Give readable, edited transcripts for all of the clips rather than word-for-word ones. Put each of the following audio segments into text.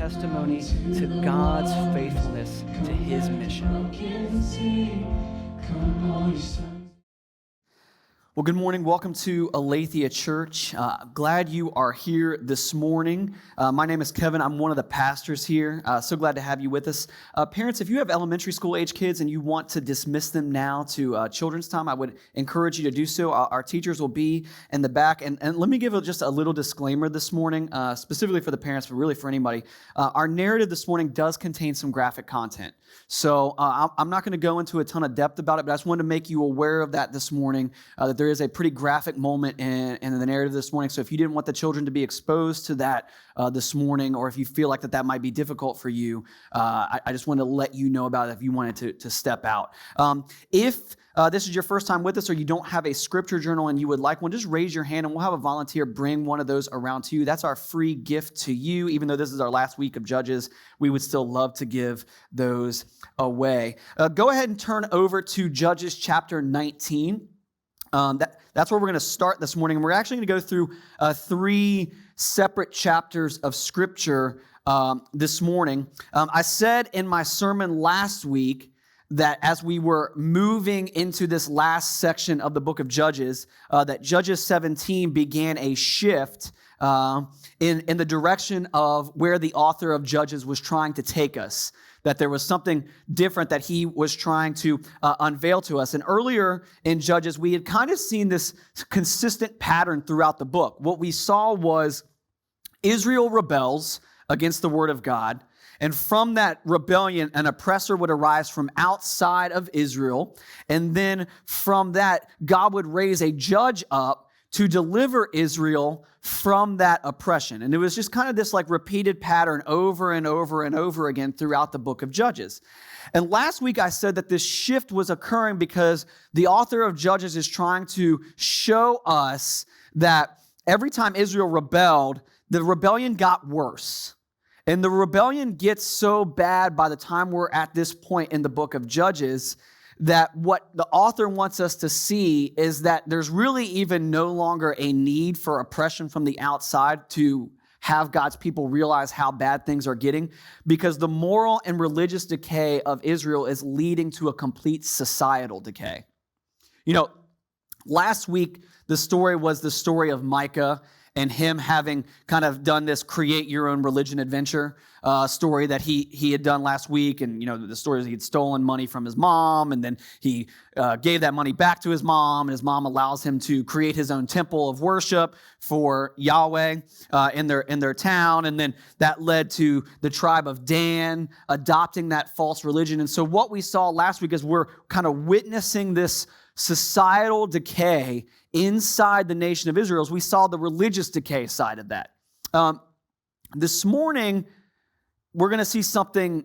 testimony to God's faithfulness to his mission. Well, good morning. Welcome to Aletheia Church. Glad you are here this morning. My name is Kevin. I'm one of the pastors here. So glad to have you with us. Parents, if you have elementary school age kids and you want to dismiss them now to children's time, I would encourage you to do so. Our teachers will be in the back. And let me give just a little disclaimer this morning, specifically for the parents, but really for anybody. Our narrative this morning does contain some graphic content. So I'm not going to go into a ton of depth about it, but I just wanted to make you aware of that this morning, that there is a pretty graphic moment in the narrative this morning. So if you didn't want the children to be exposed to that this morning, or if you feel like that might be difficult for you, I just wanted to let you know about it if you wanted to step out. If this is your first time with us, or you don't have a scripture journal and you would like one, just raise your hand and we'll have a volunteer bring one of those around to you. That's our free gift to you. Even though this is our last week of Judges, we would still love to give those away. Go ahead and turn over to Judges chapter 19. That's where we're going to start this morning. And we're actually going to go through three separate chapters of Scripture this morning. I said in my sermon last week that as we were moving into this last section of the book of Judges, that Judges 17 began a shift in the direction of where the author of Judges was trying to take us. That there was something different that he was trying to unveil to us. And earlier in Judges, we had kind of seen this consistent pattern throughout the book. What we saw was Israel rebels against the word of God. And from that rebellion, an oppressor would arise from outside of Israel. And then from that, God would raise a judge up to deliver Israel from that oppression. And it was just kind of this repeated pattern over and over and over again throughout the book of Judges. And last week I said that this shift was occurring because the author of Judges is trying to show us that every time Israel rebelled, the rebellion got worse. And the rebellion gets so bad by the time we're at this point in the book of Judges that what the author wants us to see is that there's really even no longer a need for oppression from the outside to have God's people realize how bad things are getting, because the moral and religious decay of Israel is leading to a complete societal decay. You know, last week, the story was the story of Micah and him having kind of done this create your own religion adventure story that he had done last week. And, the story is he'd stolen money from his mom, and then he gave that money back to his mom, and his mom allows him to create his own temple of worship for Yahweh in their town. And then that led to the tribe of Dan adopting that false religion. And so what we saw last week is we're kind of witnessing this societal decay inside the nation of Israel. As we saw the religious decay side of that. This morning, we're going to see something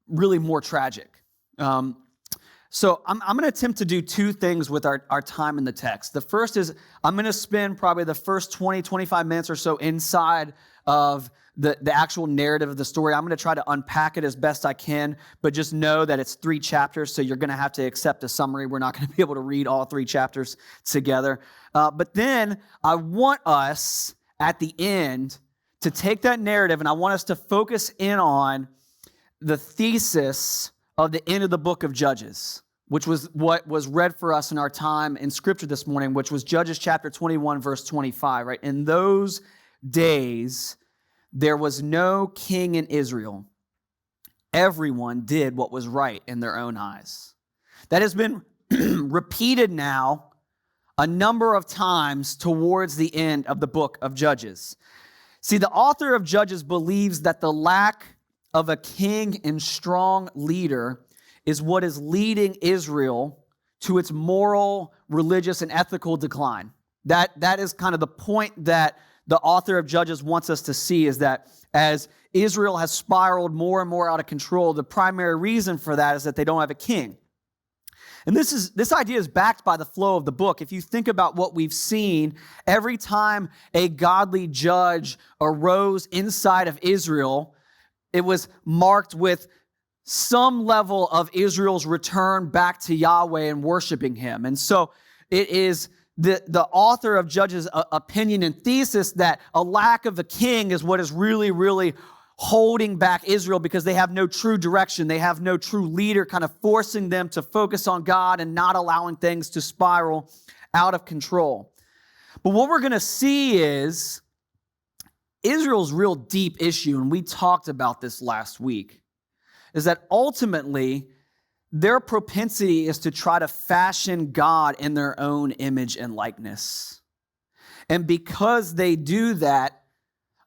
really more tragic. So I'm going to attempt to do two things with our time in the text. The first is I'm going to spend probably the first 20, 25 minutes or so inside of the actual narrative of the story. I'm going to try to unpack it as best I can, but just know that it's 3 chapters, so you're going to have to accept a summary. We're not going to be able to read all 3 chapters together. But then I want us, at the end, to take that narrative, and I want us to focus in on the thesis of the end of the book of Judges, which was what was read for us in our time in Scripture this morning, which was Judges chapter 21, verse 25, right? In those days, there was no king in Israel. Everyone did what was right in their own eyes. That has been repeated now a number of times towards the end of the book of Judges. See, the author of Judges believes that the lack of a king and strong leader is what is leading Israel to its moral, religious, and ethical decline. That is kind of the point that the author of Judges wants us to see, is that as Israel has spiraled more and more out of control, the primary reason for that is that they don't have a king. And this idea is backed by the flow of the book. If you think about what we've seen, every time a godly judge arose inside of Israel, it was marked with some level of Israel's return back to Yahweh and worshiping him. And so it is the author of Judges' opinion and thesis that a lack of a king is what is really, really holding back Israel because they have no true direction. They have no true leader kind of forcing them to focus on God and not allowing things to spiral out of control. But what we're going to see is Israel's real deep issue, and we talked about this last week, is that ultimately their propensity is to try to fashion God in their own image and likeness. And because they do that,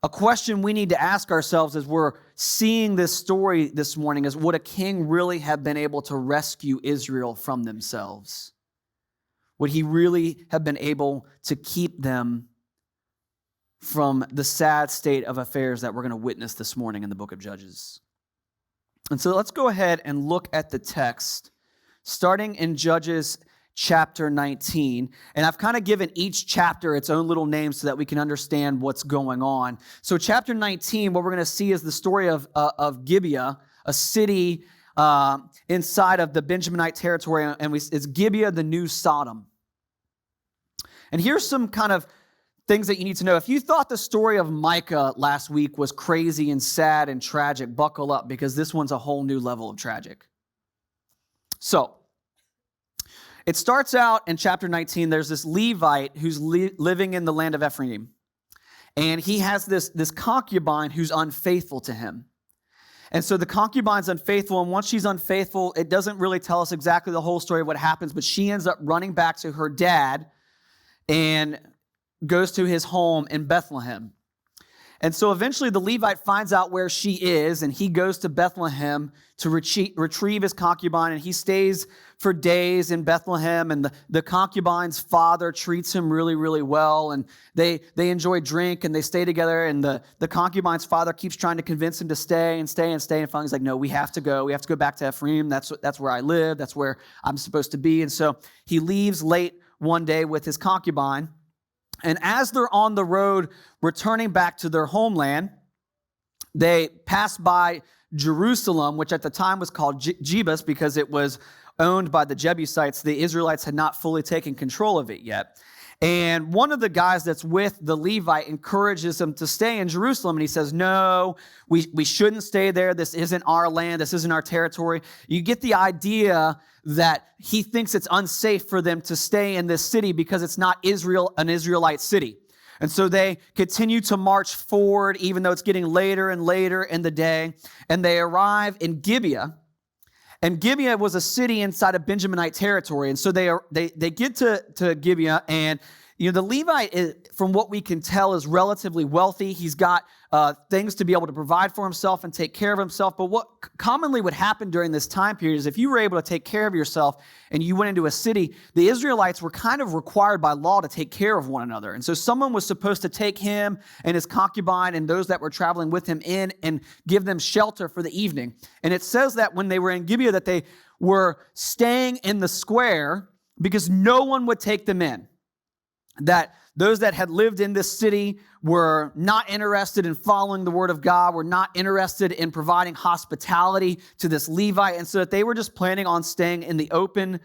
a question we need to ask ourselves as we're seeing this story this morning is, would a king really have been able to rescue Israel from themselves? Would he really have been able to keep them from the sad state of affairs that we're going to witness this morning in the book of Judges? And so let's go ahead and look at the text, starting in Judges chapter 19. And I've kind of given each chapter its own little name so that we can understand what's going on. So chapter 19, what we're going to see is the story of Gibeah, a city inside of the Benjaminite territory, and it's Gibeah, the new Sodom. And here's some kind of things that you need to know. If you thought the story of Micah last week was crazy and sad and tragic, buckle up, because this one's a whole new level of tragic. So, it starts out in chapter 19, there's this Levite who's living in the land of Ephraim. And he has this concubine who's unfaithful to him. And so the concubine's unfaithful, and once she's unfaithful, it doesn't really tell us exactly the whole story of what happens, but she ends up running back to her dad and goes to his home in Bethlehem. And so eventually the Levite finds out where she is, and he goes to Bethlehem to retrieve his concubine, and he stays for days in Bethlehem, and the concubine's father treats him really, really well, and they enjoy drink, and they stay together, and the concubine's father keeps trying to convince him to stay, and finally he's like, no, we have to go back to Ephraim. That's where I live, that's where I'm supposed to be. And so he leaves late one day with his concubine, and as they're on the road returning back to their homeland, they pass by Jerusalem, which at the time was called Jebus because it was owned by the Jebusites. The Israelites had not fully taken control of it yet. And one of the guys that's with the Levite encourages him to stay in Jerusalem. And he says, no, we shouldn't stay there. This isn't our land. This isn't our territory. You get the idea that he thinks it's unsafe for them to stay in this city because it's not an Israelite city. And so they continue to march forward, even though it's getting later and later in the day. And they arrive in Gibeah. And Gibeah was a city inside of Benjaminite territory. And so they get to Gibeah, and the Levite, from what we can tell, is relatively wealthy. He's got things to be able to provide for himself and take care of himself. But what commonly would happen during this time period is if you were able to take care of yourself and you went into a city, the Israelites were kind of required by law to take care of one another. And so someone was supposed to take him and his concubine and those that were traveling with him in and give them shelter for the evening. And it says that when they were in Gibeah that they were staying in the square because no one would take them in. That those that had lived in this city were not interested in following the word of God, were not interested in providing hospitality to this Levite, and so that they were just planning on staying in the open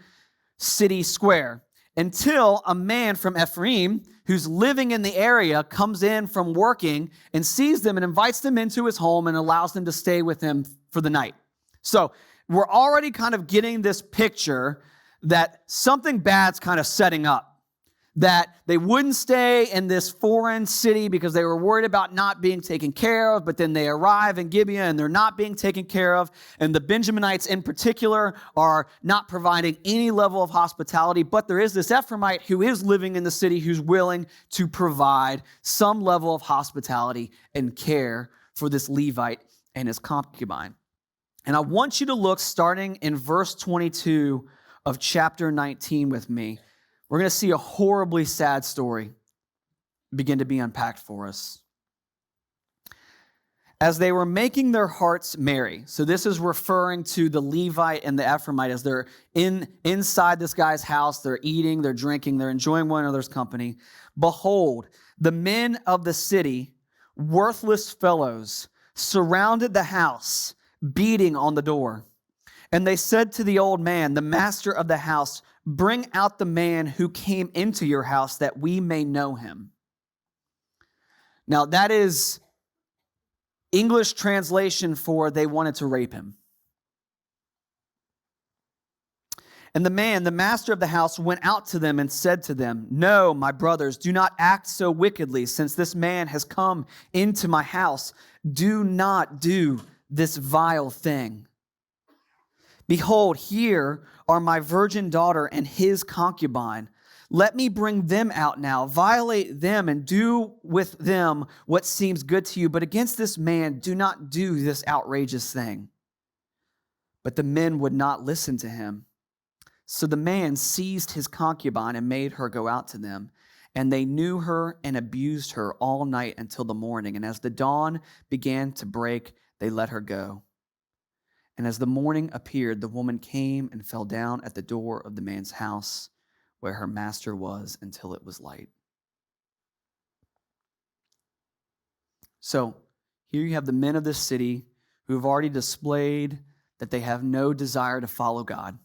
city square until a man from Ephraim who's living in the area comes in from working and sees them and invites them into his home and allows them to stay with him for the night. So we're already kind of getting this picture that something bad's kind of setting up. That they wouldn't stay in this foreign city because they were worried about not being taken care of, but then they arrive in Gibeah and they're not being taken care of, and the Benjaminites in particular are not providing any level of hospitality, but there is this Ephraimite who is living in the city who's willing to provide some level of hospitality and care for this Levite and his concubine. And I want you to look starting in verse 22 of chapter 19 with me. We're going to see a horribly sad story begin to be unpacked for us. As they were making their hearts merry. So this is referring to the Levite and the Ephraimite as they're inside this guy's house. They're eating, they're drinking, they're enjoying one another's company. Behold, the men of the city, worthless fellows, surrounded the house, beating on the door. And they said to the old man, the master of the house, bring out the man who came into your house that we may know him. Now that is English translation for they wanted to rape him. And the man, the master of the house, went out to them and said to them, "No, my brothers, do not act so wickedly, since this man has come into my house. Do not do this vile thing. Behold, here are my virgin daughter and his concubine. Let me bring them out now, violate them, and do with them what seems good to you. But against this man, do not do this outrageous thing." But the men would not listen to him. So the man seized his concubine and made her go out to them. And they knew her and abused her all night until the morning. And as the dawn began to break, they let her go. And as the morning appeared, the woman came and fell down at the door of the man's house where her master was until it was light. So here you have the men of this city who have already displayed that they have no desire to follow God.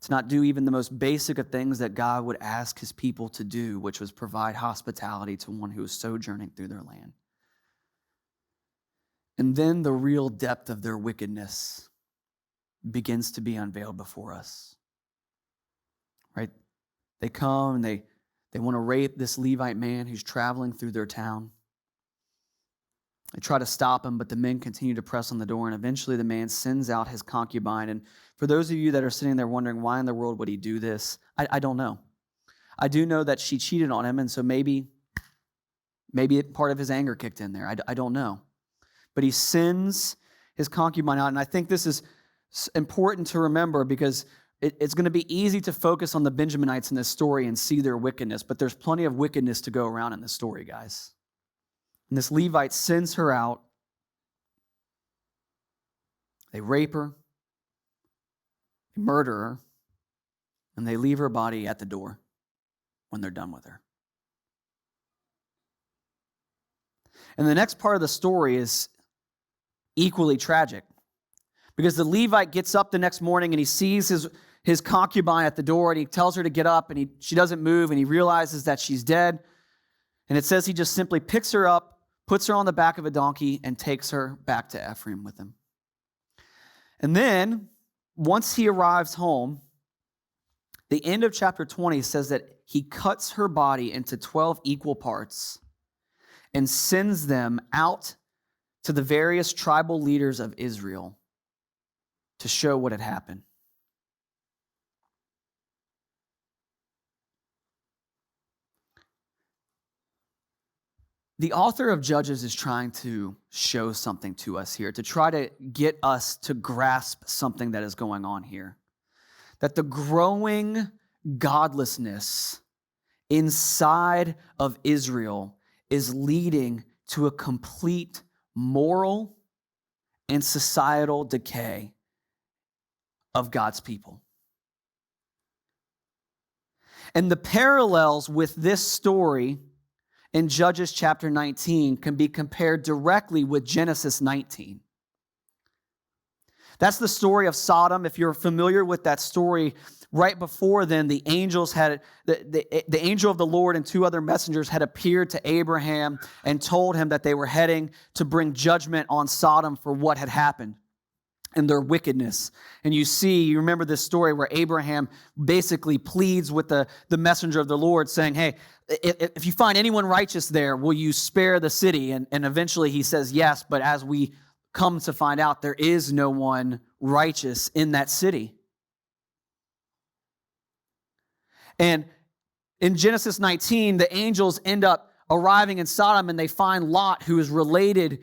To not do even the most basic of things that God would ask his people to do, which was provide hospitality to one who was sojourning through their land. And then the real depth of their wickedness begins to be unveiled before us. Right? They come and they want to rape this Levite man who's traveling through their town. They try to stop him, but the men continue to press on the door, and eventually the man sends out his concubine. And for those of you that are sitting there wondering, why in the world would he do this? I don't know. I do know that she cheated on him, and so maybe part of his anger kicked in there. I don't know. But he sends his concubine out, and I think this is important to remember because it's going to be easy to focus on the Benjaminites in this story and see their wickedness, but there's plenty of wickedness to go around in this story, guys. And this Levite sends her out. They rape her, they murder her, and they leave her body at the door when they're done with her. And the next part of the story is equally tragic because the Levite gets up the next morning and he sees his concubine at the door and he tells her to get up and she doesn't move and he realizes that she's dead. And it says he just simply picks her up, puts her on the back of a donkey, and takes her back to Ephraim with him. And then, once he arrives home, the end of chapter 20 says that he cuts her body into 12 equal parts and sends them out to the various tribal leaders of Israel to show what had happened. The author of Judges is trying to show something to us here, to try to get us to grasp something that is going on here. That the growing godlessness inside of Israel is leading to a complete moral and societal decay of God's people. And the parallels with this story in Judges chapter 19 can be compared directly with Genesis 19. That's the story of Sodom. If you're familiar with that story, right before then, the angel of the Lord and two other messengers had appeared to Abraham and told him that they were heading to bring judgment on Sodom for what had happened and their wickedness. And you remember this story where Abraham basically pleads with the messenger of the Lord saying, hey, if you find anyone righteous there, will you spare the city? And eventually he says yes, but as we come to find out, there is no one righteous in that city. And in Genesis 19, the angels end up arriving in Sodom and they find Lot, who is related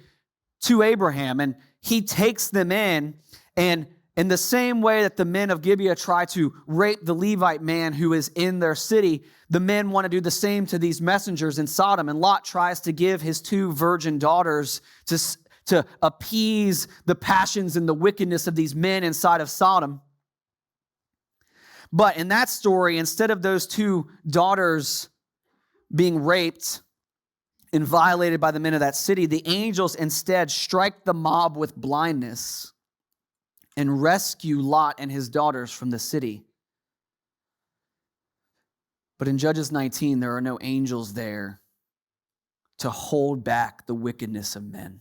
to Abraham, and he takes them in, and in the same way that the men of Gibeah try to rape the Levite man who is in their city, the men want to do the same to these messengers in Sodom, and Lot tries to give his two virgin daughters to appease the passions and the wickedness of these men inside of Sodom. But in that story, instead of those two daughters being raped and violated by the men of that city, the angels instead strike the mob with blindness and rescue Lot and his daughters from the city. But in Judges 19, there are no angels there to hold back the wickedness of men.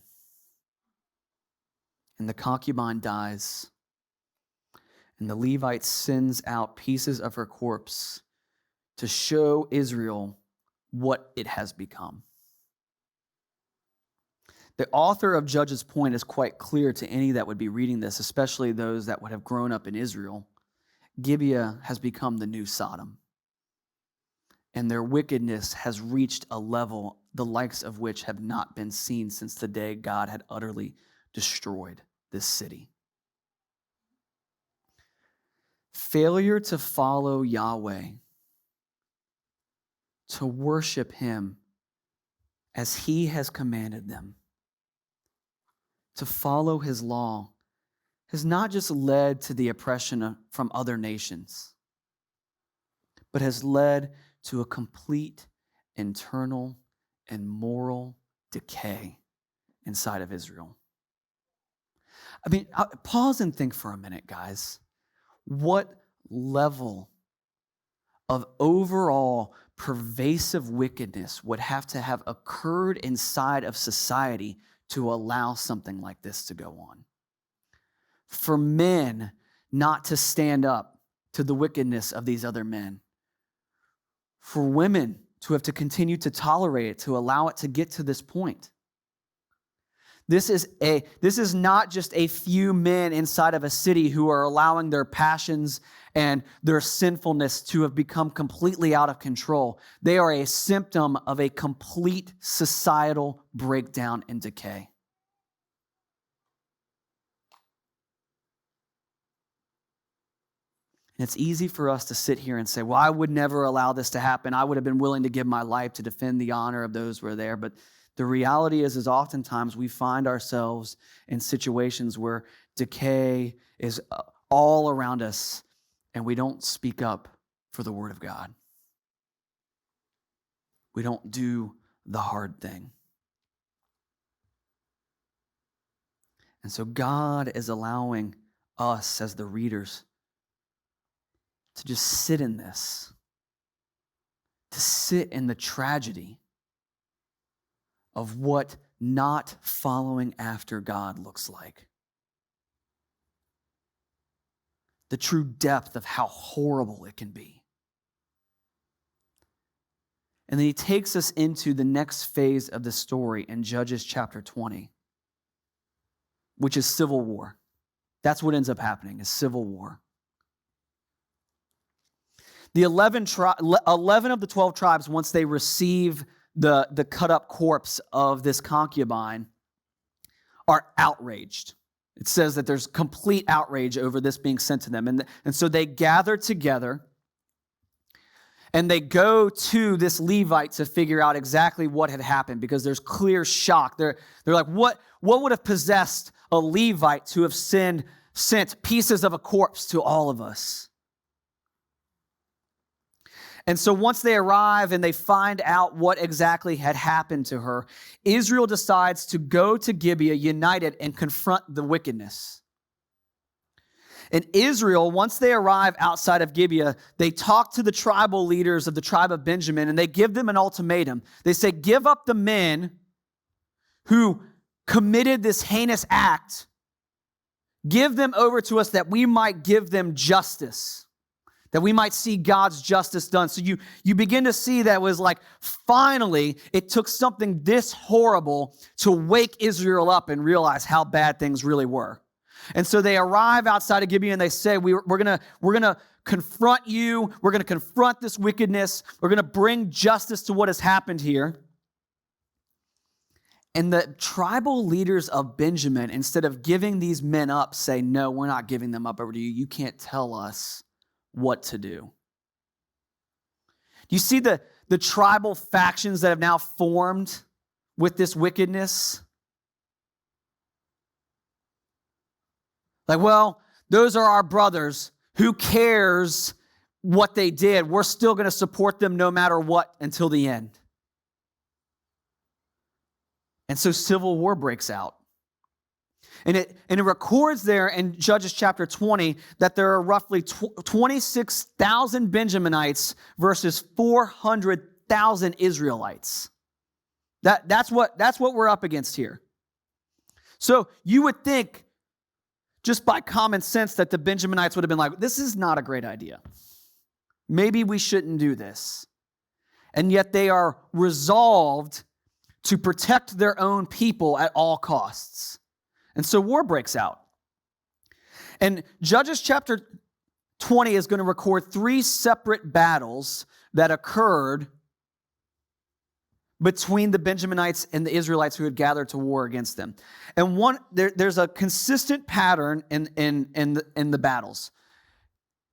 And the concubine dies, and the Levite sends out pieces of her corpse to show Israel what it has become. The author of Judges' point is quite clear to any that would be reading this, especially those that would have grown up in Israel. Gibeah has become the new Sodom, and their wickedness has reached a level the likes of which have not been seen since the day God had utterly destroyed this city. Failure to follow Yahweh, to worship him as he has commanded them, to follow his law, has not just led to the oppression from other nations, but has led to a complete internal and moral decay inside of Israel. I mean, pause and think for a minute, guys. What level of overall pervasive wickedness would have to have occurred inside of society to allow something like this to go on? For men not to stand up to the wickedness of these other men. For women to have to continue to tolerate it, to allow it to get to this point. This is not just a few men inside of a city who are allowing their passions and their sinfulness to have become completely out of control. They are a symptom of a complete societal breakdown and decay. And it's easy for us to sit here and say, well, I would never allow this to happen. I would have been willing to give my life to defend the honor of those who are there. But the reality is oftentimes we find ourselves in situations where decay is all around us and we don't speak up for the word of God. We don't do the hard thing. And so God is allowing us as the readers to just sit in this, to sit in the tragedy of what not following after God looks like. The true depth of how horrible it can be. And then he takes us into the next phase of the story in Judges chapter 20, which is civil war. That's what ends up happening, is civil war. The 11 of the 12 tribes, once they receive the cut-up corpse of this concubine, are outraged. It says that there's complete outrage over this being sent to them. And so they gather together, and they go to this Levite to figure out exactly what had happened, because there's clear shock. They're like, what would have possessed a Levite to have sent pieces of a corpse to all of us? And so once they arrive and they find out what exactly had happened to her, Israel decides to go to Gibeah united and confront the wickedness. And Israel, once they arrive outside of Gibeah, they talk to the tribal leaders of the tribe of Benjamin, and they give them an ultimatum. They say, give up the men who committed this heinous act. Give them over to us that we might give them justice, that we might see God's justice done. So you begin to see that it was like, finally, it took something this horrible to wake Israel up and realize how bad things really were. And so they arrive outside of Gibeah and they say, we're gonna confront you. We're gonna confront this wickedness. We're gonna bring justice to what has happened here. And the tribal leaders of Benjamin, instead of giving these men up, say, no, we're not giving them up over to you. You can't tell us what to do. Do you see the tribal factions that have now formed with this wickedness? Like, well, those are our brothers. Who cares what they did? We're still going to support them no matter what until the end. And so civil war breaks out. And it records there in Judges chapter 20 that there are roughly 26,000 Benjaminites versus 400,000 Israelites. That's what we're up against here. So you would think, just by common sense, that the Benjaminites would have been like, this is not a great idea. Maybe we shouldn't do this. And yet they are resolved to protect their own people at all costs. And so war breaks out. And Judges chapter 20 is going to record 3 separate battles that occurred between the Benjaminites and the Israelites who had gathered to war against them. And there's a consistent pattern in the battles.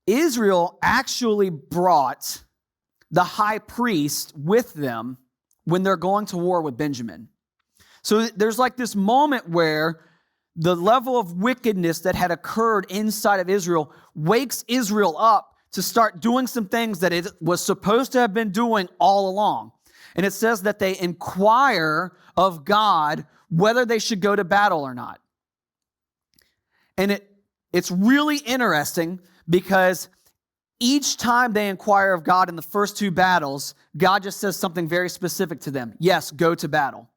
Israel actually brought the high priest with them when they're going to war with Benjamin. So there's like this moment where the level of wickedness that had occurred inside of Israel wakes Israel up to start doing some things that it was supposed to have been doing all along. And it says that they inquire of God whether they should go to battle or not. And it's really interesting because each time they inquire of God in the first 2 battles, God just says something very specific to them. Yes, go to battle.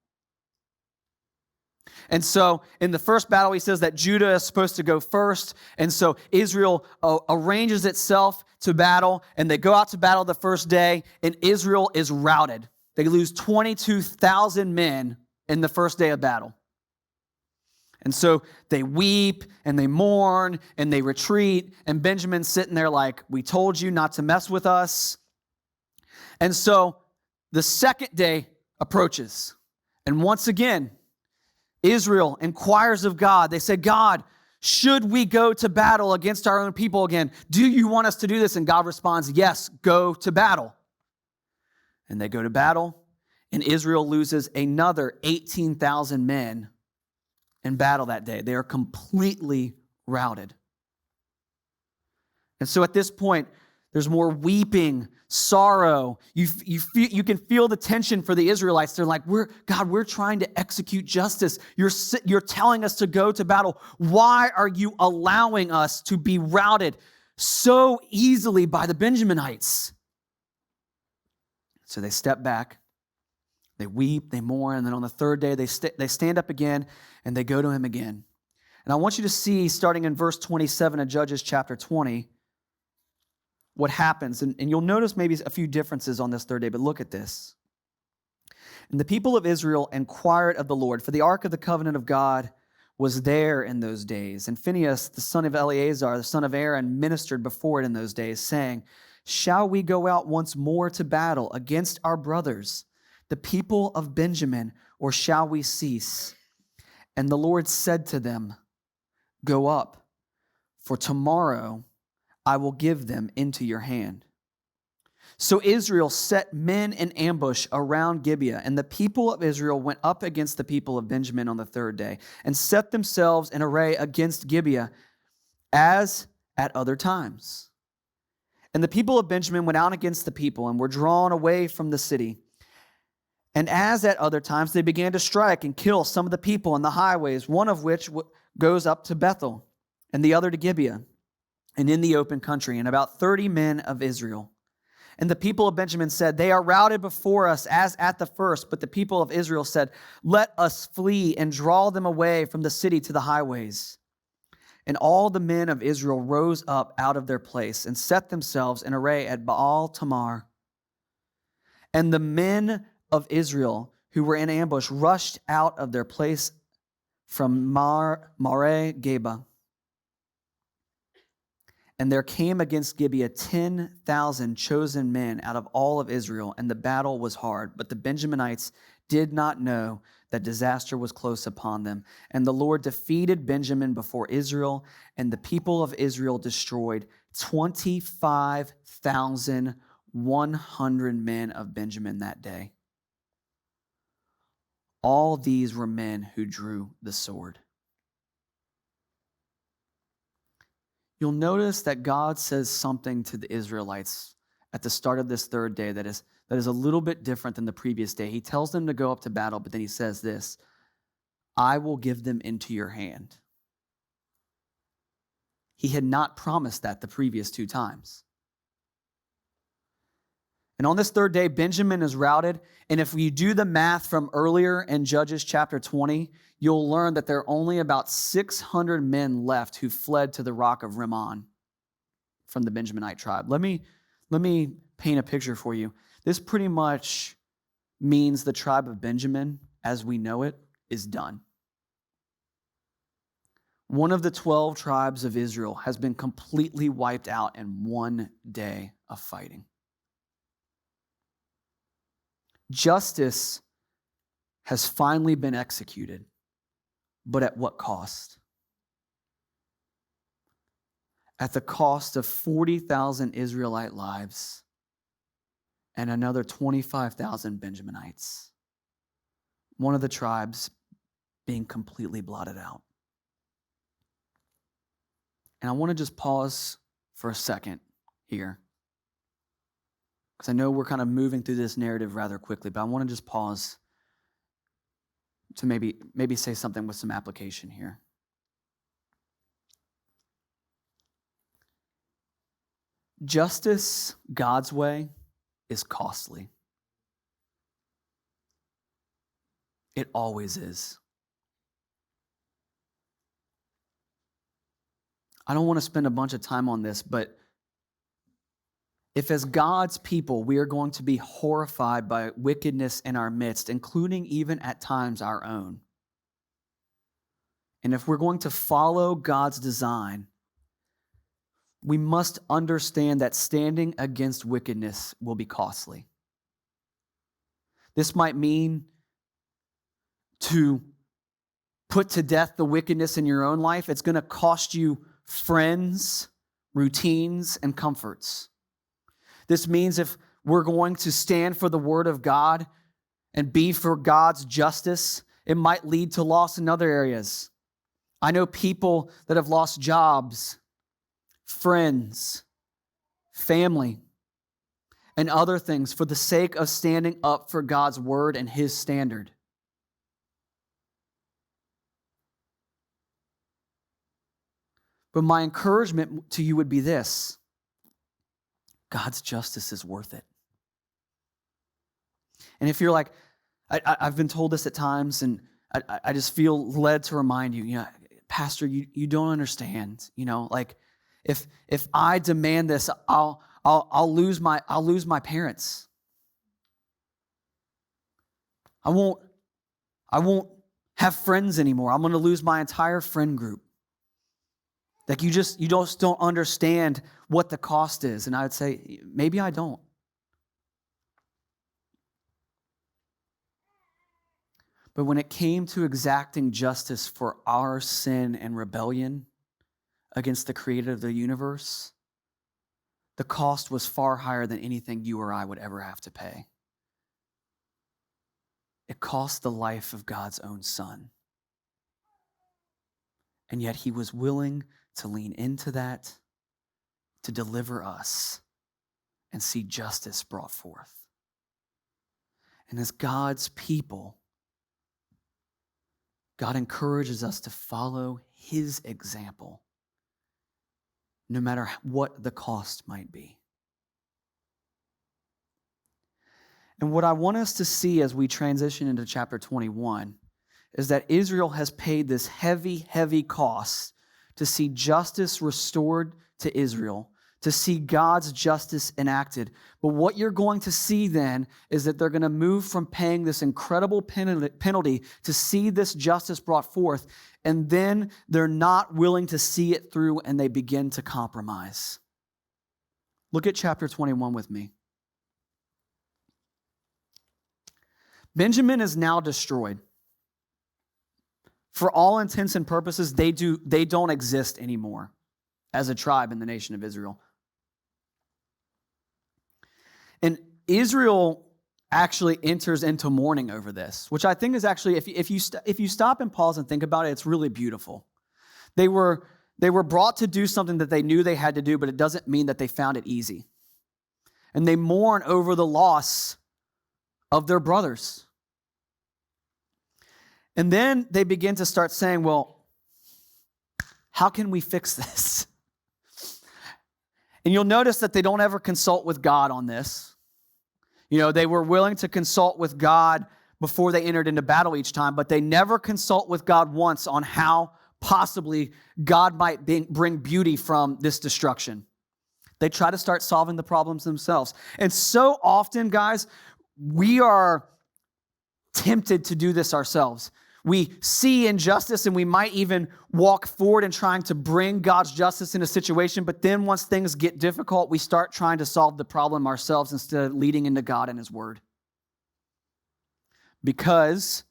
And so in the first battle, he says that Judah is supposed to go first. And so Israel arranges itself to battle, and they go out to battle the first day, and Israel is routed. They lose 22,000 men in the first day of battle. And so they weep and they mourn and they retreat. And Benjamin's sitting there like, we told you not to mess with us. And so the second day approaches. And once again, Israel inquires of God. They say, God, should we go to battle against our own people again? Do you want us to do this? And God responds, yes, go to battle. And they go to battle, and Israel loses another 18,000 men in battle that day. They are completely routed. And so at this point, there's more weeping, sorrow. You can feel the tension for the Israelites. They're like, we're trying to execute justice. You're telling us to go to battle. Why are you allowing us to be routed so easily by the Benjaminites? So they step back, they weep, they mourn, and then on the third day, they stand up again, and they go to him again. And I want you to see, starting in verse 27 of Judges chapter 20, what happens. And you'll notice maybe a few differences on this third day, but look at this. And the people of Israel inquired of the Lord, for the ark of the covenant of God was there in those days. And Phinehas, the son of Eleazar, the son of Aaron, ministered before it in those days, saying, shall we go out once more to battle against our brothers, the people of Benjamin, or shall we cease? And the Lord said to them, go up, for tomorrow I will give them into your hand. So Israel set men in ambush around Gibeah, and the people of Israel went up against the people of Benjamin on the third day, and set themselves in array against Gibeah, as at other times. And the people of Benjamin went out against the people, and were drawn away from the city. And as at other times, they began to strike and kill some of the people in the highways, one of which goes up to Bethel, and the other to Gibeah, and in the open country, and about 30 men of Israel. And the people of Benjamin said, they are routed before us as at the first. But the people of Israel said, let us flee and draw them away from the city to the highways. And all the men of Israel rose up out of their place and set themselves in array at Baal Tamar. And the men of Israel who were in ambush rushed out of their place from Mare Geba. And there came against Gibeah 10,000 chosen men out of all of Israel, and the battle was hard. But the Benjaminites did not know that disaster was close upon them. And the Lord defeated Benjamin before Israel, and the people of Israel destroyed 25,100 men of Benjamin that day. All these were men who drew the sword. You'll notice that God says something to the Israelites at the start of this third day that is a little bit different than the previous day. He tells them to go up to battle, but then he says this, I will give them into your hand. He had not promised that the previous 2 times. And on this third day, Benjamin is routed. And if you do the math from earlier in Judges chapter 20, you'll learn that there are only about 600 men left who fled to the rock of Rimmon from the Benjaminite tribe. Let me paint a picture for you. This pretty much means the tribe of Benjamin, as we know it, is done. One of the 12 tribes of Israel has been completely wiped out in one day of fighting. Justice has finally been executed, but at what cost? At the cost of 40,000 Israelite lives and another 25,000 Benjaminites. One of the tribes being completely blotted out. And I want to just pause for a second here, because I know we're kind of moving through this narrative rather quickly, but I want to just pause to maybe say something with some application here. Justice God's way is costly. It always is. I don't want to spend a bunch of time on this, but if as God's people we are going to be horrified by wickedness in our midst, including even at times our own, and if we're going to follow God's design, we must understand that standing against wickedness will be costly. This might mean to put to death the wickedness in your own life. It's going to cost you friends, routines, and comforts. This means if we're going to stand for the word of God and be for God's justice, it might lead to loss in other areas. I know people that have lost jobs, friends, family, and other things for the sake of standing up for God's word and His standard. But my encouragement to you would be this: God's justice is worth it. And if you're like, I've been told this at times, and I just feel led to remind you, Pastor, you don't understand. Like if I demand this, I'll lose my parents. I won't have friends anymore. I'm going to lose my entire friend group. Like you just don't understand what the cost is. And I would say, maybe I don't. But when it came to exacting justice for our sin and rebellion against the creator of the universe, the cost was far higher than anything you or I would ever have to pay. It cost the life of God's own Son. And yet He was willing to lean into that, to deliver us and see justice brought forth. And as God's people, God encourages us to follow His example, no matter what the cost might be. And what I want us to see as we transition into chapter 21 is that Israel has paid this heavy, heavy cost to see justice restored to Israel, to see God's justice enacted. But what you're going to see then is that they're going to move from paying this incredible penalty to see this justice brought forth, and then they're not willing to see it through, and they begin to compromise. Look at chapter 21 with me. Benjamin is now destroyed. For all intents and purposes, they don't exist anymore as a tribe in the nation of Israel. And Israel actually enters into mourning over this, which I think is actually, if you stop and pause and think about it, it's really beautiful. They were brought to do something that they knew they had to do, but it doesn't mean that they found it easy. And they mourn over the loss of their brothers. And then they begin to start saying, well, how can we fix this? And you'll notice that they don't ever consult with God on this. They were willing to consult with God before they entered into battle each time, but they never consult with God once on how possibly God might bring beauty from this destruction. They try to start solving the problems themselves. And so often, guys, we are tempted to do this ourselves. We see injustice and we might even walk forward in trying to bring God's justice in a situation, but then once things get difficult, we start trying to solve the problem ourselves instead of leading into God and His Word. Because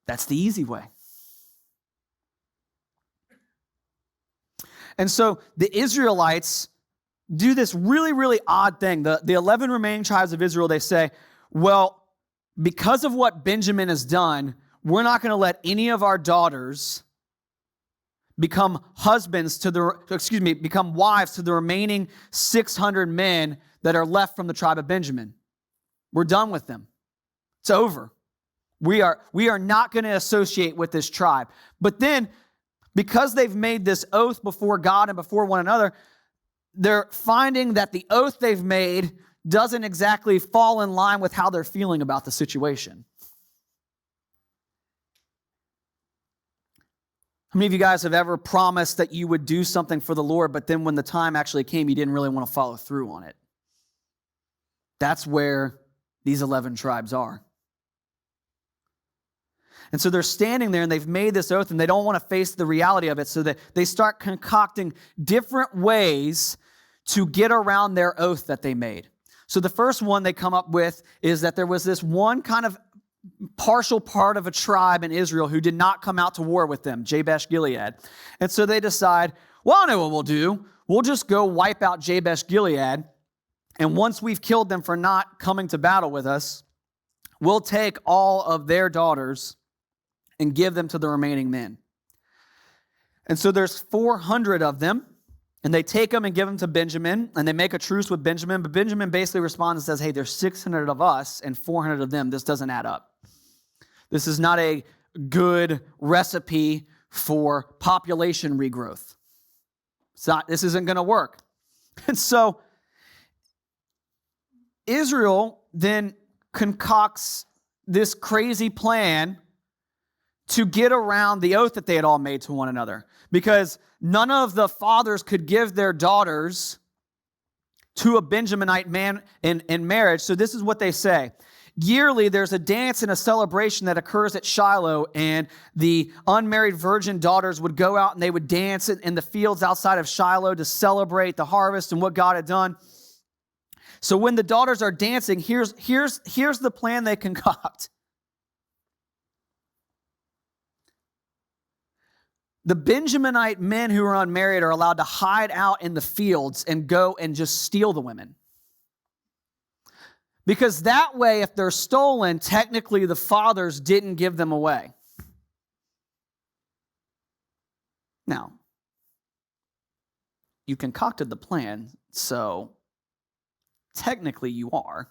that's the easy way. And so the Israelites do this really, really odd thing. The 11 remaining tribes of Israel, they say, well, because of what Benjamin has done, we're not going to let any of our daughters become wives to the remaining 600 men that are left from the tribe of Benjamin. We're done with them. It's over. We are not going to associate with this tribe. But then, because they've made this oath before God and before one another, they're finding that the oath they've made doesn't exactly fall in line with how they're feeling about the situation. How many of you guys have ever promised that you would do something for the Lord, but then when the time actually came, you didn't really want to follow through on it? That's where these 11 tribes are. And so they're standing there and they've made this oath and they don't want to face the reality of it, so that they start concocting different ways to get around their oath that they made. So the first one they come up with is that there was this one kind of partial part of a tribe in Israel who did not come out to war with them, Jabesh Gilead. And so they decide, well, I know what we'll do. We'll just go wipe out Jabesh Gilead. And once we've killed them for not coming to battle with us, we'll take all of their daughters and give them to the remaining men. And so there's 400 of them. And they take them and give them to Benjamin, and they make a truce with Benjamin. But Benjamin basically responds and says, hey, there's 600 of us and 400 of them. This doesn't add up. This is not a good recipe for population regrowth. This isn't going to work. And so Israel then concocts this crazy plan to get around the oath that they had all made to one another. Because none of the fathers could give their daughters to a Benjaminite man in marriage. So this is what they say. Yearly, there's a dance and a celebration that occurs at Shiloh, and the unmarried virgin daughters would go out and they would dance in the fields outside of Shiloh to celebrate the harvest and what God had done. So when the daughters are dancing, here's the plan they concoct. The Benjaminite men who are unmarried are allowed to hide out in the fields and go and just steal the women. Because that way, if they're stolen, technically the fathers didn't give them away. Now, you concocted the plan, so technically you are.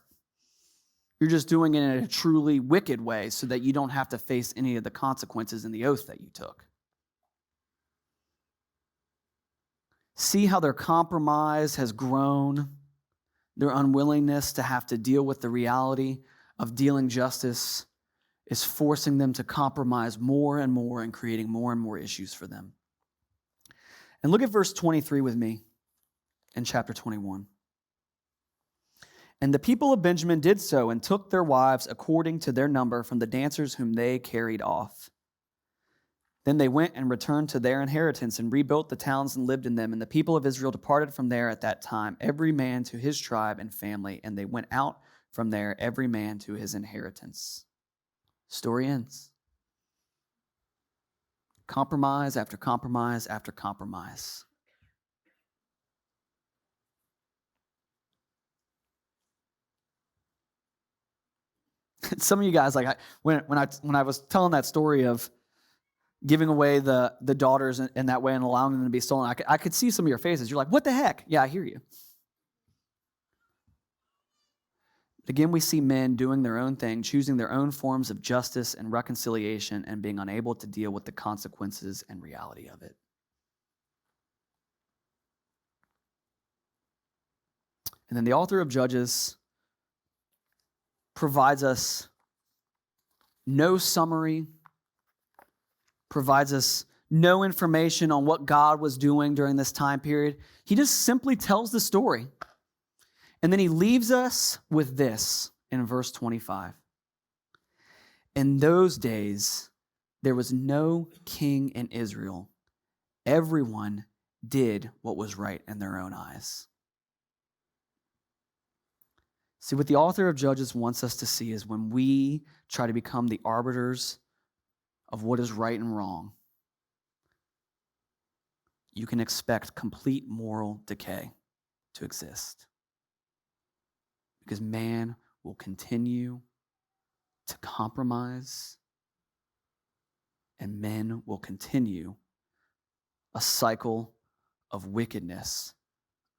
You're just doing it in a truly wicked way so that you don't have to face any of the consequences in the oath that you took. See how their compromise has grown, their unwillingness to have to deal with the reality of dealing justice is forcing them to compromise more and more and creating more and more issues for them. And look at verse 23 with me in chapter 21. And the people of Benjamin did so and took their wives according to their number from the dancers whom they carried off. Then they went and returned to their inheritance and rebuilt the towns and lived in them. And the people of Israel departed from there at that time, every man to his tribe and family. And they went out from there, every man to his inheritance. Story ends. Compromise after compromise after compromise. Some of you guys, when I was telling that story of giving away the daughters in that way and allowing them to be stolen, I could see some of your faces. You're like, what the heck? Yeah, I hear you. Again, we see men doing their own thing, choosing their own forms of justice and reconciliation, and being unable to deal with the consequences and reality of it. And then the author of Judges provides us no summary, provides us no information on what God was doing during this time period. He just simply tells the story. And then he leaves us with this in verse 25. In those days, there was no king in Israel. Everyone did what was right in their own eyes. See, what the author of Judges wants us to see is when we try to become the arbiters of what is right and wrong, you can expect complete moral decay to exist. Because man will continue to compromise, and men will continue a cycle of wickedness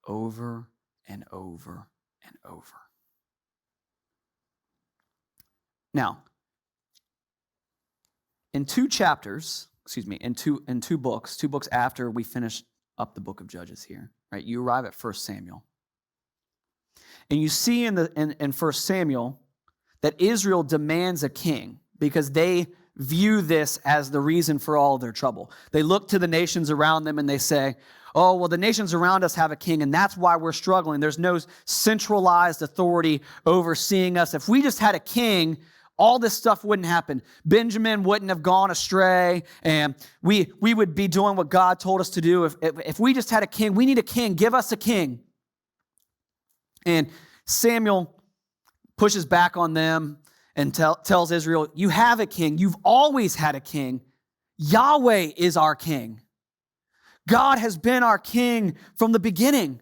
over and over and over. Now, in two books after we finish up the book of Judges here, right? You arrive at 1 Samuel. And you see in 1 Samuel that Israel demands a king because they view this as the reason for all of their trouble. They look to the nations around them and they say, oh, well, the nations around us have a king, and that's why we're struggling. There's no centralized authority overseeing us. If we just had a king, all this stuff wouldn't happen. Benjamin wouldn't have gone astray, and we would be doing what God told us to do. If we just had a king, we need a king. Give us a king. And Samuel pushes back on them and tells Israel, you have a king. You've always had a king. Yahweh is our king. God has been our king from the beginning.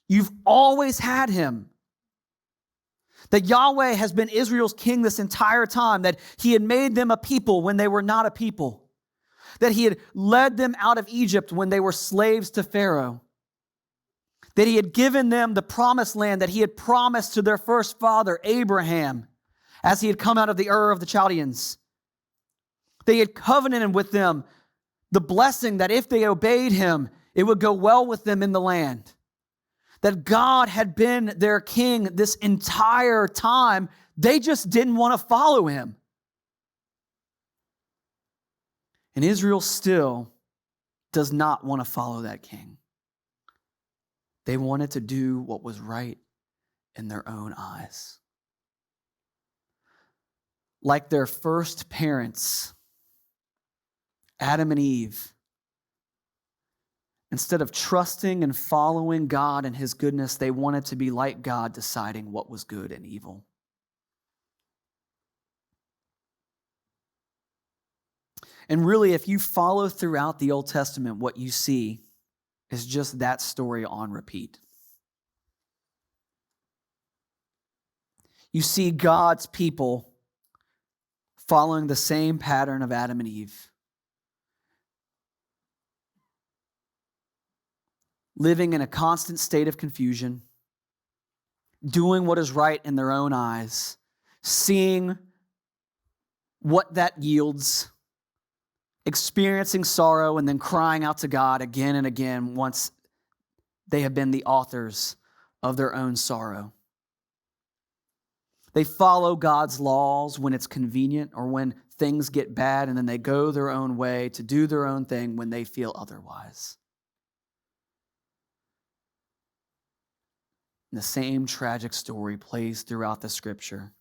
You've always had him. That Yahweh has been Israel's king this entire time, that he had made them a people when they were not a people, that he had led them out of Egypt when they were slaves to Pharaoh, that he had given them the promised land that he had promised to their first father, Abraham, as he had come out of the Ur of the Chaldeans. They had covenanted with them the blessing that if they obeyed him, it would go well with them in the land. That God had been their king this entire time. They just didn't want to follow him. And Israel still does not want to follow that king. They wanted to do what was right in their own eyes. Like their first parents, Adam and Eve, instead of trusting and following God and his goodness, they wanted to be like God, deciding what was good and evil. And really, if you follow throughout the Old Testament, what you see is just that story on repeat. You see God's people following the same pattern of Adam and Eve, living in a constant state of confusion, doing what is right in their own eyes, seeing what that yields, experiencing sorrow, and then crying out to God again and again once they have been the authors of their own sorrow. They follow God's laws when it's convenient or when things get bad, and then they go their own way to do their own thing when they feel otherwise. And the same tragic story plays throughout the scripture.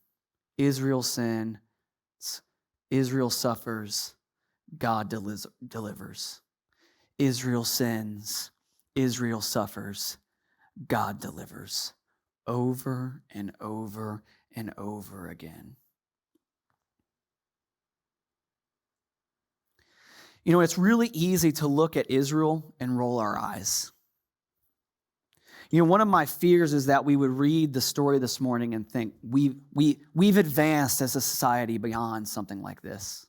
Israel sins, Israel suffers, God delivers. Israel sins, Israel suffers, God delivers. Over and over and over again. You know, it's really easy to look at Israel and roll our eyes. You know, one of my fears is that we would read the story this morning and think we've advanced as a society beyond something like this.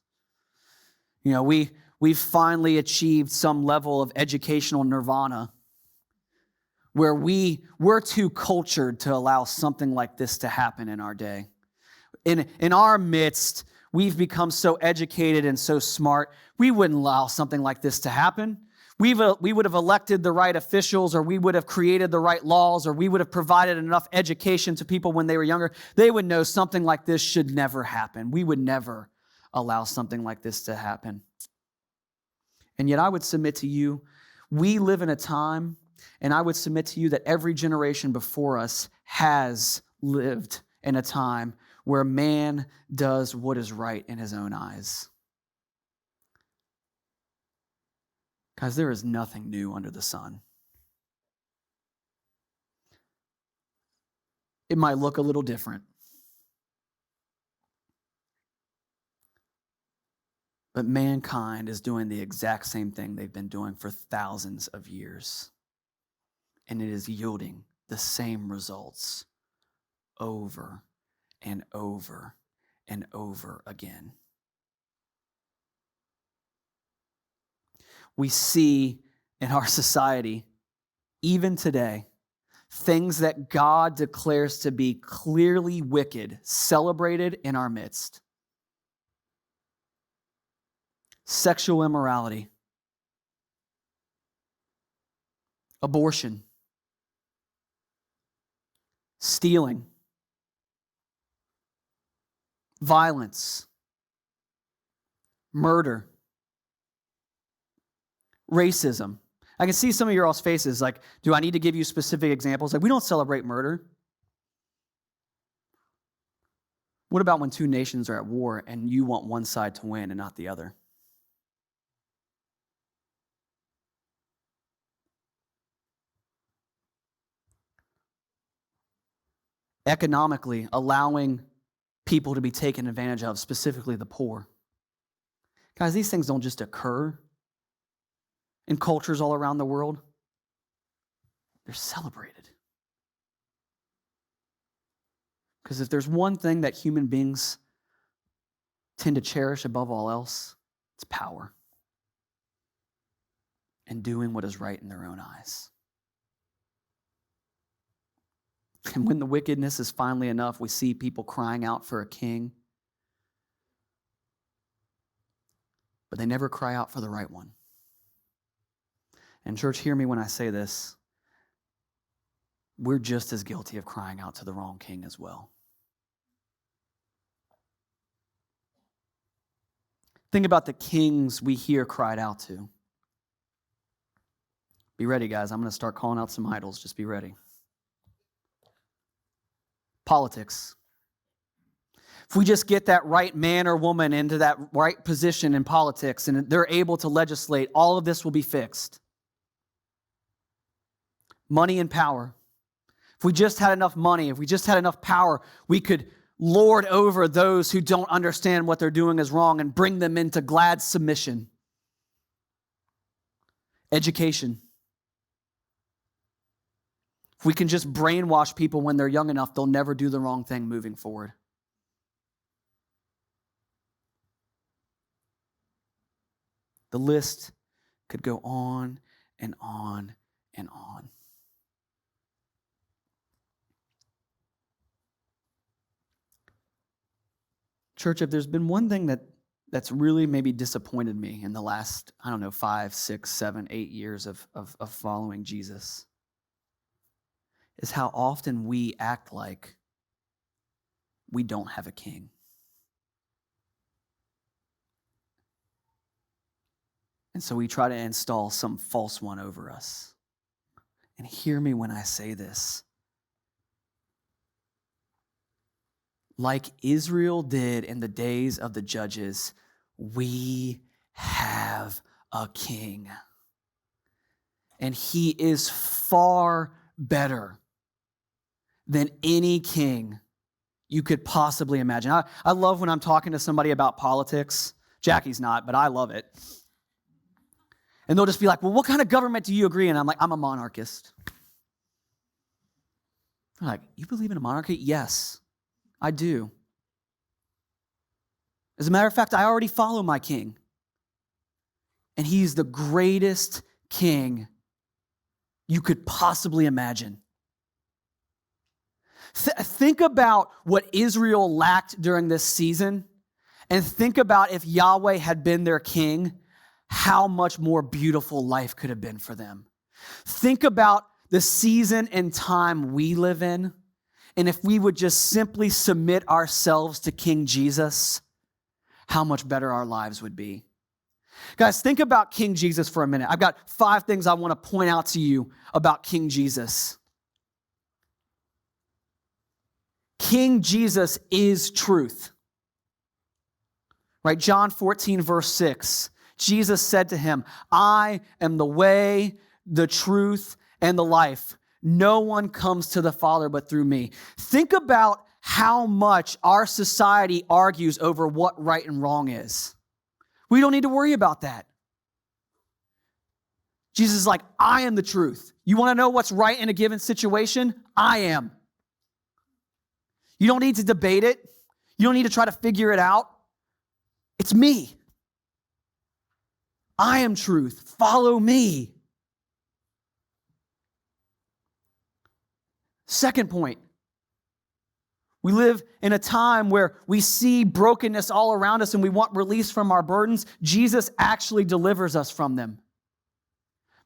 You know, we've finally achieved some level of educational nirvana where we're too cultured to allow something like this to happen in our day. In our midst, we've become so educated and so smart, we wouldn't allow something like this to happen. we would have elected the right officials, or we would have created the right laws, or we would have provided enough education to people when they were younger, they would know something like this should never happen. We would never allow something like this to happen. And yet I would submit to you, we live in a time, and I would submit to you that every generation before us has lived in a time where man does what is right in his own eyes. Guys, there is nothing new under the sun. It might look a little different, but mankind is doing the exact same thing they've been doing for thousands of years. And it is yielding the same results over and over and over again. We see in our society, even today, things that God declares to be clearly wicked, celebrated in our midst. Sexual immorality, abortion, stealing, violence, murder, racism. I can see some of your all's faces like, do I need to give you specific examples? Like, we don't celebrate murder. What about when two nations are at war and you want one side to win and not the other? Economically, allowing people to be taken advantage of, specifically the poor. Guys, these things don't just occur in cultures all around the world. They're celebrated. Because if there's one thing that human beings tend to cherish above all else, it's power and doing what is right in their own eyes. And when the wickedness is finally enough, we see people crying out for a king. But they never cry out for the right one. And church, hear me when I say this. We're just as guilty of crying out to the wrong king as well. Think about the kings we hear cried out to. Be ready, guys. I'm going to start calling out some idols. Just be ready. Politics. If we just get that right man or woman into that right position in politics and they're able to legislate, all of this will be fixed. Money and power. If we just had enough money, if we just had enough power, we could lord over those who don't understand what they're doing is wrong and bring them into glad submission. Education. If we can just brainwash people when they're young enough, they'll never do the wrong thing moving forward. The list could go on and on and on. Church, if there's been one thing that's really maybe disappointed me in the last, 5, 6, 7, 8 years of following Jesus, is how often we act like we don't have a king. And so we try to install some false one over us. And hear me when I say this. Like Israel did in the days of the judges, we have a king. And he is far better than any king you could possibly imagine. I love when I'm talking to somebody about politics. Jackie's not, but I love it. And they'll just be like, well, what kind of government do you agree in? I'm like, I'm a monarchist. They're like, you believe in a monarchy? Yes, I do. As a matter of fact, I already follow my king. And he's the greatest king you could possibly imagine. Think about what Israel lacked during this season, and think about if Yahweh had been their king, how much more beautiful life could have been for them. Think about the season and time we live in, and if we would just simply submit ourselves to King Jesus, how much better our lives would be. Guys, think about King Jesus for a minute. I've got 5 things I want to point out to you about King Jesus. King Jesus is truth. Right? John 14, verse 6. Jesus said to him, I am the way, the truth, and the life. No one comes to the Father but through me. Think about how much our society argues over what right and wrong is. We don't need to worry about that. Jesus is like, I am the truth. You want to know what's right in a given situation? I am. You don't need to debate it. You don't need to try to figure it out. It's me. I am truth. Follow me. Second point. We live in a time where we see brokenness all around us and we want release from our burdens. Jesus actually delivers us from them.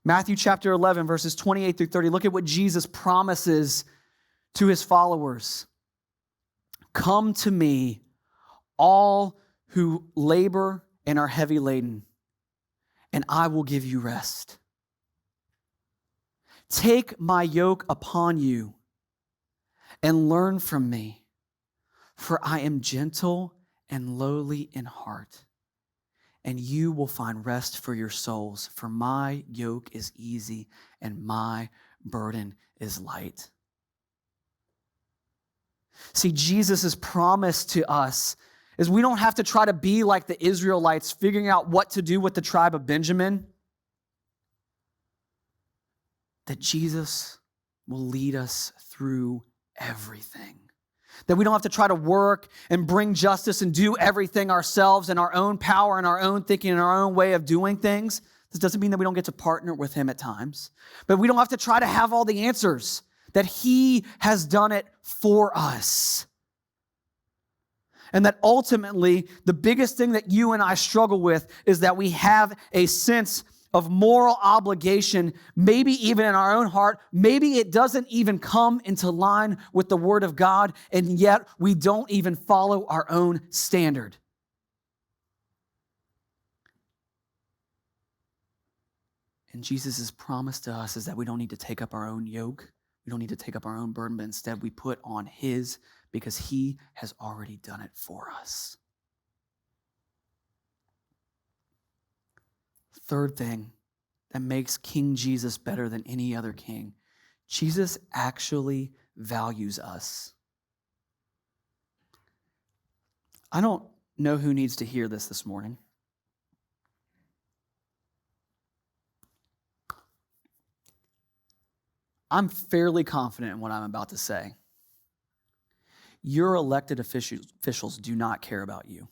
Matthew chapter 11, verses 28 through 30. Look at what Jesus promises to his followers. Come to me, all who labor and are heavy laden, and I will give you rest. Take my yoke upon you and learn from me. For I am gentle and lowly in heart, and you will find rest for your souls. For my yoke is easy and my burden is light. See, Jesus' promise to us is we don't have to try to be like the Israelites, figuring out what to do with the tribe of Benjamin. That Jesus will lead us through everything. That we don't have to try to work and bring justice and do everything ourselves in our own power and our own thinking and our own way of doing things. This doesn't mean that we don't get to partner with him at times. But we don't have to try to have all the answers. That he has done it for us. And that ultimately, the biggest thing that you and I struggle with is that we have a sense of moral obligation, maybe even in our own heart. Maybe it doesn't even come into line with the Word of God, and yet we don't even follow our own standard. And Jesus' promise to us is that we don't need to take up our own yoke. We don't need to take up our own burden, but instead we put on his because he has already done it for us. Third thing that makes King Jesus better than any other king, Jesus actually values us. I don't know who needs to hear this morning. I'm fairly confident in what I'm about to say. Your elected officials do not care about you.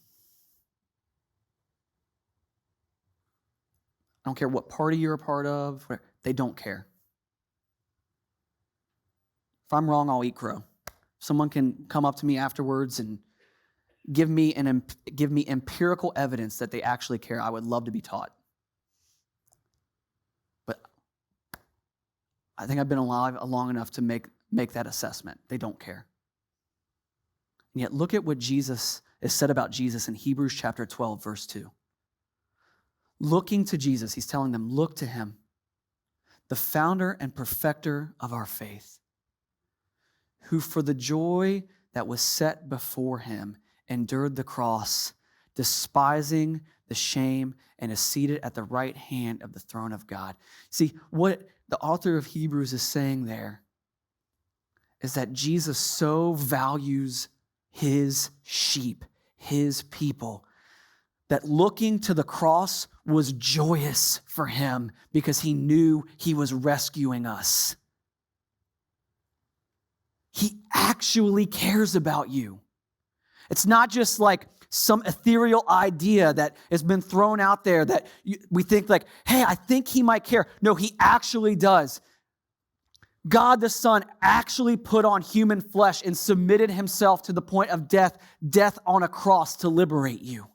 I don't care what party you're a part of. They don't care. If I'm wrong, I'll eat crow. Someone can come up to me afterwards and give me empirical evidence that they actually care. I would love to be taught. But I think I've been alive long enough to make that assessment. They don't care. And yet look at what Jesus is said about Jesus in Hebrews chapter 12, verse 2. Looking to Jesus, he's telling them, look to him, the founder and perfecter of our faith, who for the joy that was set before him endured the cross, despising the shame, and is seated at the right hand of the throne of God. See, what the author of Hebrews is saying there is that Jesus so values his sheep, his people, that looking to the cross was joyous for him because he knew he was rescuing us. He actually cares about you. It's not just like some ethereal idea that has been thrown out there that we think like, hey, I think he might care. No, he actually does. God the Son actually put on human flesh and submitted himself to the point of death on a cross to liberate you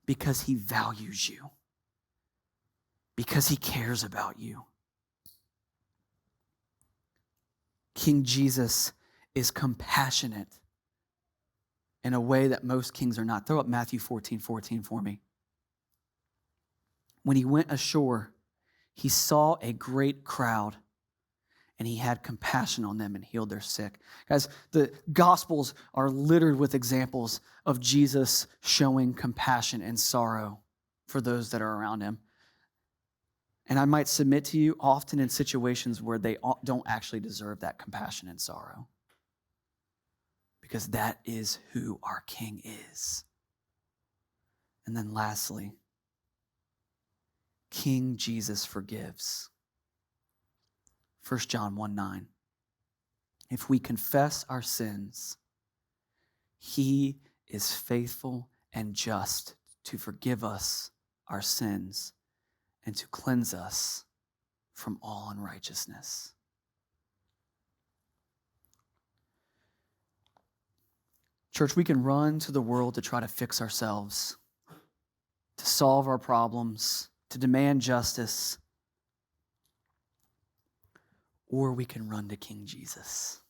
because he values you. because he cares about you. King Jesus is compassionate in a way that most kings are not. Throw up Matthew 14:14 for me. When he went ashore, he saw a great crowd, and he had compassion on them and healed their sick. Guys, the Gospels are littered with examples of Jesus showing compassion and sorrow for those that are around him. And I might submit to you, often in situations where they don't actually deserve that compassion and sorrow. Because that is who our King is. And then lastly, King Jesus forgives. 1 John 1:9. If we confess our sins, he is faithful and just to forgive us our sins and to cleanse us from all unrighteousness. Church, we can run to the world to try to fix ourselves, to solve our problems, to demand justice, or we can run to King Jesus.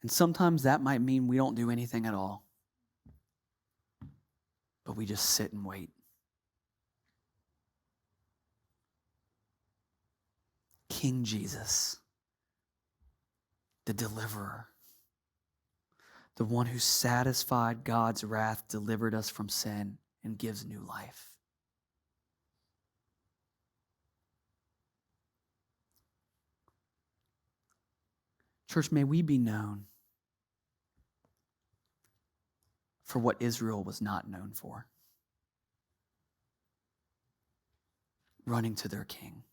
And sometimes that might mean we don't do anything at all, but we just sit and wait. King Jesus, the deliverer, the one who satisfied God's wrath, delivered us from sin, and gives new life. Church, may we be known for what Israel was not known for. Running to their king.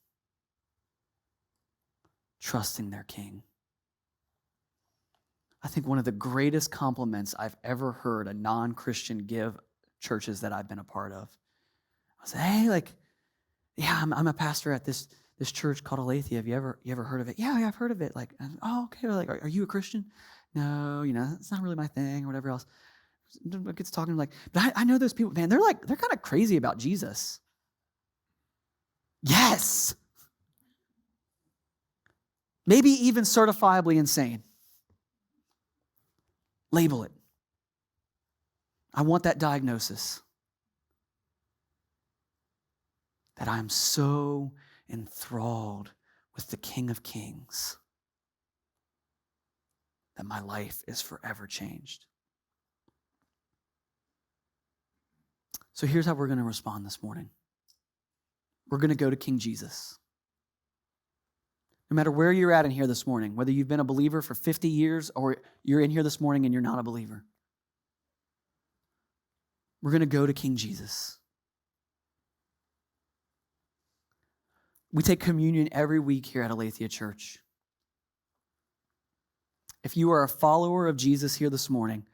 Trusting their king. I think one of the greatest compliments I've ever heard a non-Christian give churches that I've been a part of. I say, hey, I'm a pastor at this church called Aletheia. Have you ever heard of it? Yeah, I've heard of it. Oh, okay. Are you a Christian? No, it's not really my thing or whatever else. Gets talking but I know those people, man, they're kind of crazy about Jesus. Yes. Maybe even certifiably insane. Label it. I want that diagnosis. That I'm so enthralled with the King of Kings that my life is forever changed. So here's how we're going to respond this morning. We're going to go to King Jesus. No matter where you're at in here this morning, whether you've been a believer for 50 years or you're in here this morning and you're not a believer, we're going to go to King Jesus. We take communion every week here at Aletheia Church. If you are a follower of Jesus here this morning,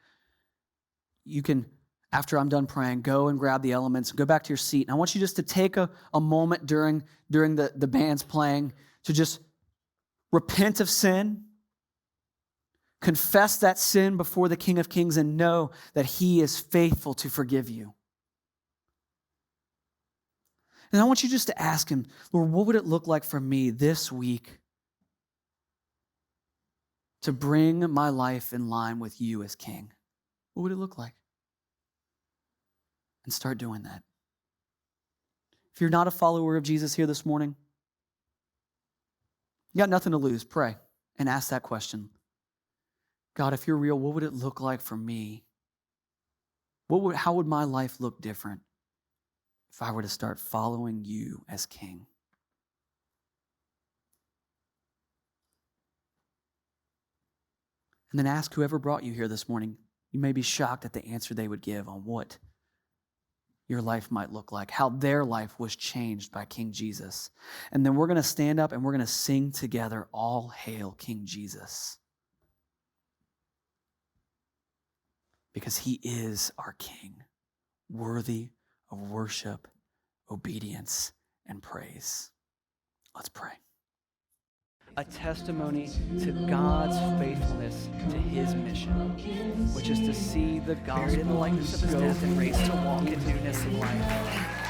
you can, after I'm done praying, go and grab the elements, go back to your seat. And I want you just to take a moment during the band's playing to just repent of sin, confess that sin before the King of Kings, and know that he is faithful to forgive you. And I want you just to ask him, Lord, what would it look like for me this week to bring my life in line with you as King? What would it look like? And start doing that. If you're not a follower of Jesus here this morning, you got nothing to lose. Pray and ask that question. God, if you're real, what would it look like for me? How would my life look different if I were to start following you as King? And then ask whoever brought you here this morning. You may be shocked at the answer they would give on what your life might look like, how their life was changed by King Jesus. And then we're going to stand up and we're going to sing together, All Hail King Jesus. Because he is our King, worthy of worship, obedience, and praise. Let's pray. a testimony to God's faithfulness to his mission, which is to see the gospel Buried in the likeness of his go death and raised to forth walk in into newness of life.